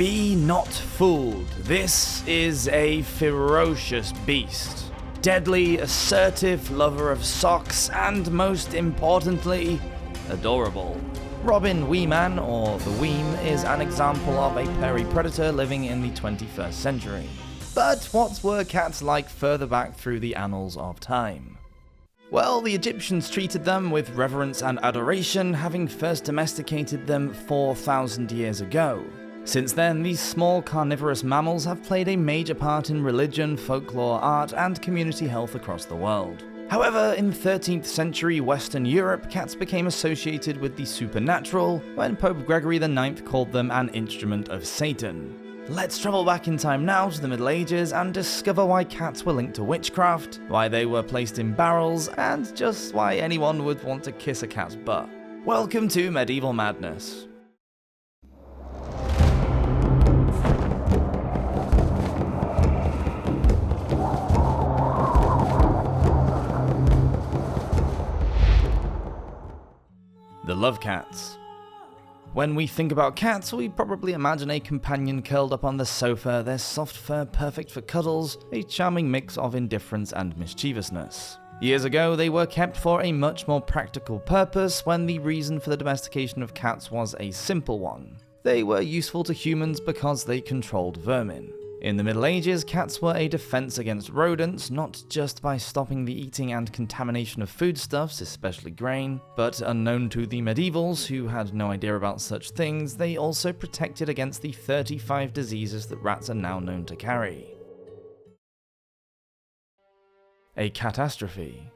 Be not fooled, this is a ferocious beast. Deadly, assertive, lover of socks, and most importantly, adorable. Robin Weeman, or the Weem, is an example of a prairie predator living in the 21st century. But what were cats like further back through the annals of time? Well, the Egyptians treated them with reverence and adoration, having first domesticated them 4,000 years ago. Since then, these small carnivorous mammals have played a major part in religion, folklore, art, and community health across the world. However, in 13th century Western Europe, cats became associated with the supernatural when Pope Gregory IX called them an instrument of Satan. Let's travel back in time now to the Middle Ages and discover why cats were linked to witchcraft, why they were placed in barrels, and just why anyone would want to kiss a cat's butt. Welcome to Medieval Madness. The love cats. When we think about cats, we probably imagine a companion curled up on the sofa, their soft fur perfect for cuddles, a charming mix of indifference and mischievousness. Years ago, they were kept for a much more practical purpose when the reason for the domestication of cats was a simple one. They were useful to humans because they controlled vermin. In the Middle Ages, cats were a defense against rodents, not just by stopping the eating and contamination of foodstuffs, especially grain, but unknown to the medievals, who had no idea about such things, they also protected against the 35 diseases that rats are now known to carry. A catastrophe.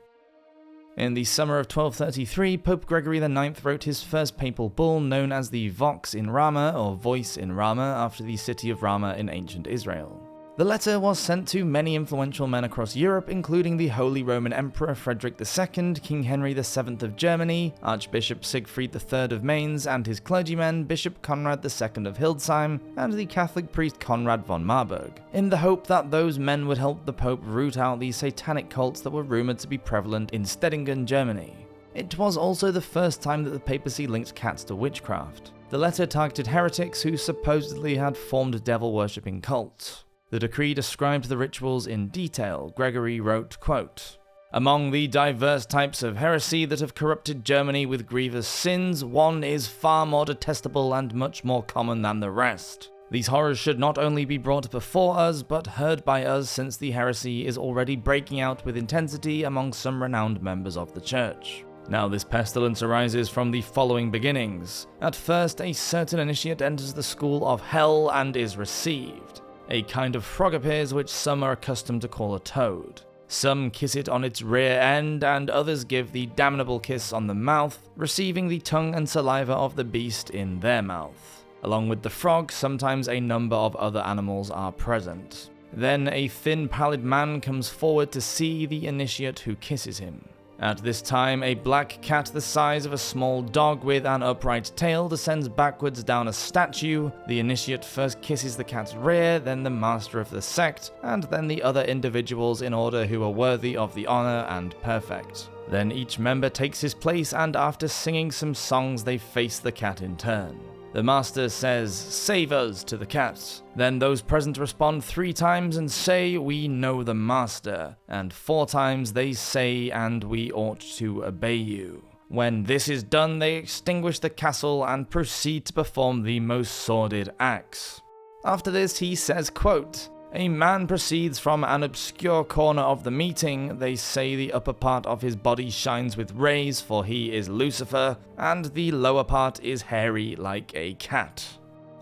In the summer of 1233, Pope Gregory IX wrote his first papal bull known as the Vox in Ramah, or Voice in Ramah, after the city of Ramah in ancient Israel. The letter was sent to many influential men across Europe, including the Holy Roman Emperor Frederick II, King Henry VII of Germany, Archbishop Siegfried III of Mainz and his clergymen, Bishop Conrad II of Hildesheim, and the Catholic priest Conrad von Marburg, in the hope that those men would help the Pope root out the satanic cults that were rumoured to be prevalent in Stettingen, Germany. It was also the first time that the papacy linked cats to witchcraft. The letter targeted heretics who supposedly had formed devil-worshipping cults. The decree described the rituals in detail. Gregory wrote, quote, "Among the diverse types of heresy that have corrupted Germany with grievous sins, one is far more detestable and much more common than the rest. These horrors should not only be brought before us, but heard by us, since the heresy is already breaking out with intensity among some renowned members of the Church. Now this pestilence arises from the following beginnings. At first, a certain initiate enters the school of hell and is received. A kind of frog appears which some are accustomed to call a toad. Some kiss it on its rear end, and others give the damnable kiss on the mouth, receiving the tongue and saliva of the beast in their mouth. Along with the frog, sometimes a number of other animals are present. Then a thin, pallid man comes forward to see the initiate who kisses him. At this time, a black cat the size of a small dog with an upright tail descends backwards down a statue. The initiate first kisses the cat's rear, then the master of the sect, and then the other individuals in order who are worthy of the honor and perfect. Then each member takes his place, and after singing some songs, they face the cat in turn. The master says, 'Save us,' to the cat. Then those present respond 3 times and say, 'We know the master,' and 4 times they say, 'And we ought to obey you.' When this is done, they extinguish the castle and proceed to perform the most sordid acts." After this, he says, quote, "A man proceeds from an obscure corner of the meeting. They say the upper part of his body shines with rays, for he is Lucifer, and the lower part is hairy like a cat."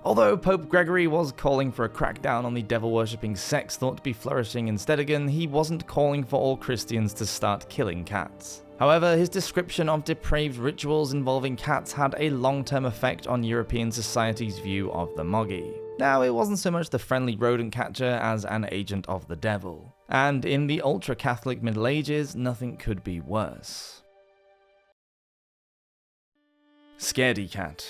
Although Pope Gregory was calling for a crackdown on the devil-worshipping sects thought to be flourishing in Stettingen, he wasn't calling for all Christians to start killing cats. However, his description of depraved rituals involving cats had a long-term effect on European society's view of the Moggy. Now, it wasn't so much the friendly rodent catcher as an agent of the devil. And in the ultra-Catholic Middle Ages, nothing could be worse. Scaredy Cat.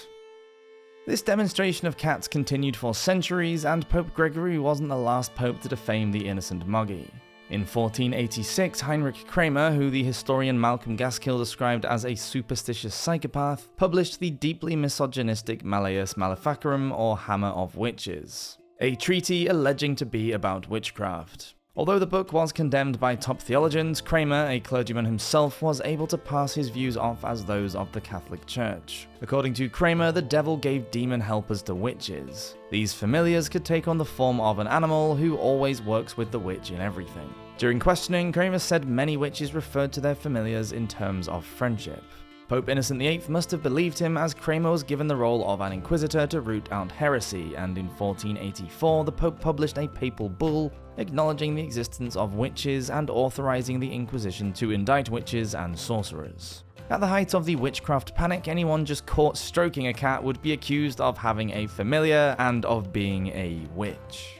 This demonstration of cats continued for centuries, and Pope Gregory wasn't the last pope to defame the innocent Moggy. In 1486, Heinrich Kramer, who the historian Malcolm Gaskill described as a superstitious psychopath, published the deeply misogynistic Malleus Maleficarum, or Hammer of Witches, a treatise alleging to be about witchcraft. Although the book was condemned by top theologians, Kramer, a clergyman himself, was able to pass his views off as those of the Catholic Church. According to Kramer, the devil gave demon helpers to witches. These familiars could take on the form of an animal who always works with the witch in everything. During questioning, Kramer said many witches referred to their familiars in terms of friendship. Pope Innocent VIII must have believed him, as Kramer was given the role of an inquisitor to root out heresy, and in 1484 the Pope published a papal bull acknowledging the existence of witches and authorizing the Inquisition to indict witches and sorcerers. At the height of the witchcraft panic, anyone just caught stroking a cat would be accused of having a familiar and of being a witch.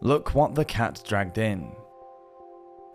Look what the cat dragged in.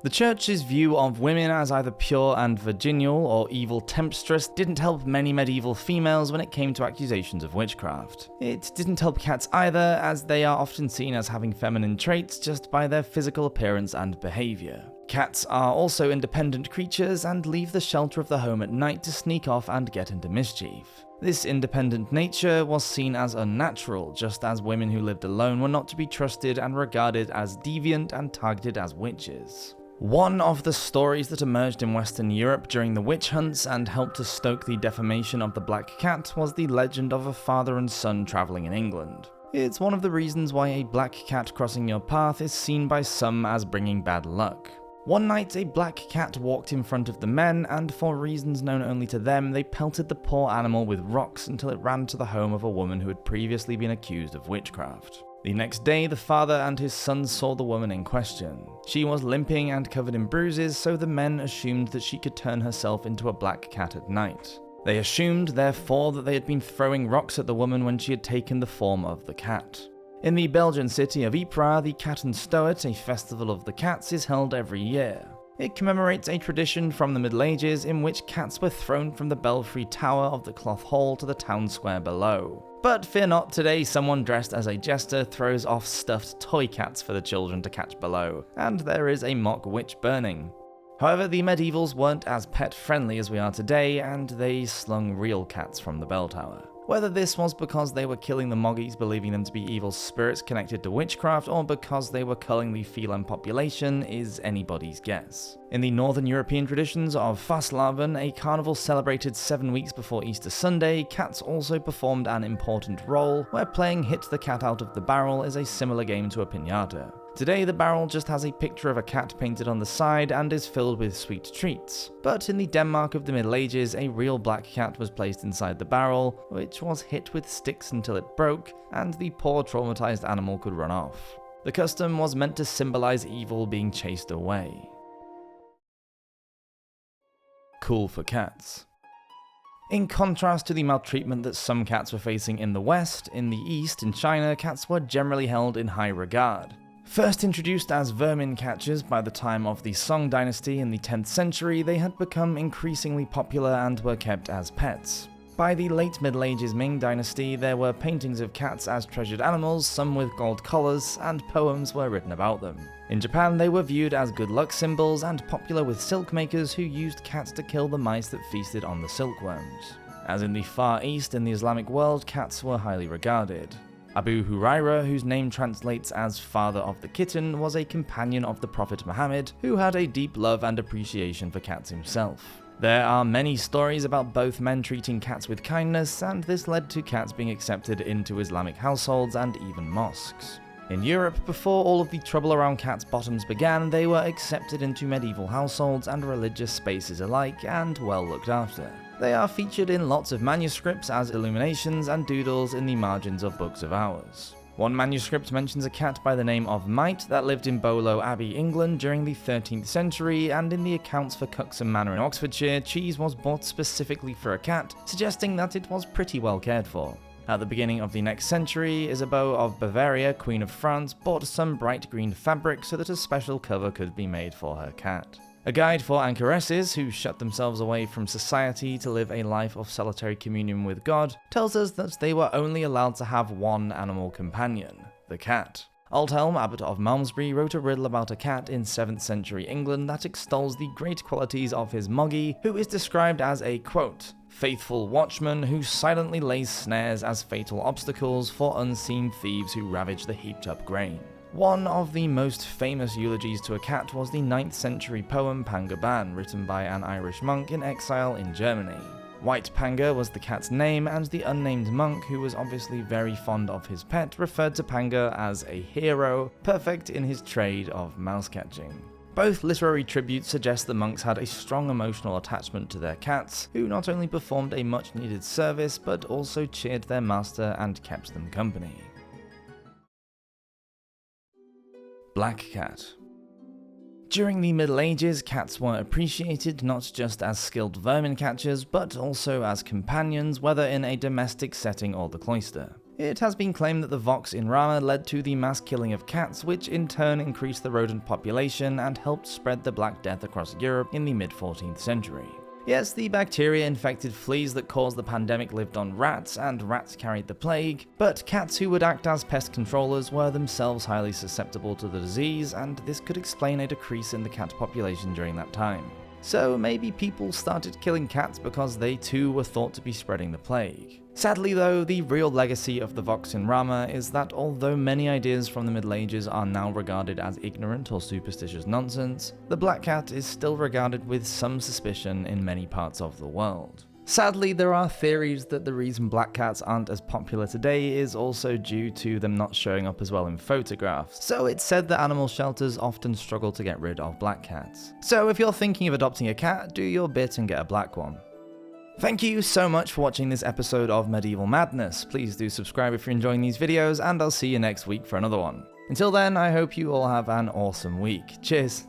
The church's view of women as either pure and virginal or evil temptress didn't help many medieval females when it came to accusations of witchcraft. It didn't help cats either, as they are often seen as having feminine traits just by their physical appearance and behavior. Cats are also independent creatures and leave the shelter of the home at night to sneak off and get into mischief. This independent nature was seen as unnatural, just as women who lived alone were not to be trusted and regarded as deviant and targeted as witches. One of the stories that emerged in Western Europe during the witch hunts and helped to stoke the defamation of the black cat was the legend of a father and son traveling in England. It's one of the reasons why a black cat crossing your path is seen by some as bringing bad luck. One night, a black cat walked in front of the men, and for reasons known only to them, they pelted the poor animal with rocks until it ran to the home of a woman who had previously been accused of witchcraft. The next day, the father and his son saw the woman in question. She was limping and covered in bruises, so the men assumed that she could turn herself into a black cat at night. They assumed, therefore, that they had been throwing rocks at the woman when she had taken the form of the cat. In the Belgian city of Ypres, the Cat and Stoet, a festival of the cats, is held every year. It commemorates a tradition from the Middle Ages in which cats were thrown from the belfry tower of the Cloth Hall to the town square below. But fear not, today someone dressed as a jester throws off stuffed toy cats for the children to catch below, and there is a mock witch burning. However, the medievals weren't as pet-friendly as we are today, and they slung real cats from the bell tower. Whether this was because they were killing the moggies, believing them to be evil spirits connected to witchcraft, or because they were culling the feline population is anybody's guess. In the Northern European traditions of Fastelavond, a carnival celebrated 7 weeks before Easter Sunday, cats also performed an important role, where playing Hit the Cat Out of the Barrel is a similar game to a piñata. Today, the barrel just has a picture of a cat painted on the side and is filled with sweet treats. But in the Denmark of the Middle Ages, a real black cat was placed inside the barrel, which was hit with sticks until it broke, and the poor traumatized animal could run off. The custom was meant to symbolize evil being chased away. Cool for cats. In contrast to the maltreatment that some cats were facing in the West, in the East, in China, cats were generally held in high regard. First introduced as vermin catchers by the time of the Song dynasty in the 10th century, they had become increasingly popular and were kept as pets. By the late Middle Ages Ming dynasty, there were paintings of cats as treasured animals, some with gold collars, and poems were written about them. In Japan, they were viewed as good luck symbols and popular with silk makers who used cats to kill the mice that feasted on the silkworms. As in the Far East and the Islamic world, cats were highly regarded. Abu Huraira, whose name translates as Father of the Kitten, was a companion of the Prophet Muhammad who had a deep love and appreciation for cats himself. There are many stories about both men treating cats with kindness, and this led to cats being accepted into Islamic households and even mosques. In Europe, before all of the trouble around cats' bottoms began, they were accepted into medieval households and religious spaces alike, and well looked after. They are featured in lots of manuscripts as illuminations and doodles in the margins of books of hours. One manuscript mentions a cat by the name of Mite that lived in Bowlow Abbey, England during the 13th century, and in the accounts for Cuxham Manor in Oxfordshire, cheese was bought specifically for a cat, suggesting that it was pretty well cared for. At the beginning of the next century, Isabeau of Bavaria, Queen of France, bought some bright green fabric so that a special cover could be made for her cat. A guide for anchoresses who shut themselves away from society to live a life of solitary communion with God tells us that they were only allowed to have one animal companion, the cat. Aldhelm, abbot of Malmesbury, wrote a riddle about a cat in 7th century England that extols the great qualities of his Moggy, who is described as a, quote, faithful watchman who silently lays snares as fatal obstacles for unseen thieves who ravage the heaped up grain. One of the most famous eulogies to a cat was the 9th century poem Panga Ban, written by an Irish monk in exile in Germany. White Panga was the cat's name, and the unnamed monk, who was obviously very fond of his pet, referred to Panga as a hero, perfect in his trade of mouse catching. Both literary tributes suggest the monks had a strong emotional attachment to their cats, who not only performed a much needed service, but also cheered their master and kept them company. Black cat. During the Middle Ages, cats were appreciated not just as skilled vermin catchers, but also as companions, whether in a domestic setting or the cloister. It has been claimed that the Vox in Rama led to the mass killing of cats, which in turn increased the rodent population and helped spread the Black Death across Europe in the mid-14th century. Yes, the bacteria infected fleas that caused the pandemic lived on rats, and rats carried the plague, but cats who would act as pest controllers were themselves highly susceptible to the disease, and this could explain a decrease in the cat population during that time. So maybe people started killing cats because they too were thought to be spreading the plague. Sadly though, the real legacy of the Vox in Rama is that although many ideas from the Middle Ages are now regarded as ignorant or superstitious nonsense, the black cat is still regarded with some suspicion in many parts of the world. Sadly, there are theories that the reason black cats aren't as popular today is also due to them not showing up as well in photographs, so it's said that animal shelters often struggle to get rid of black cats. So if you're thinking of adopting a cat, do your bit and get a black one. Thank you so much for watching this episode of Medieval Madness. Please do subscribe if you're enjoying these videos, and I'll see you next week for another one. Until then, I hope you all have an awesome week. Cheers!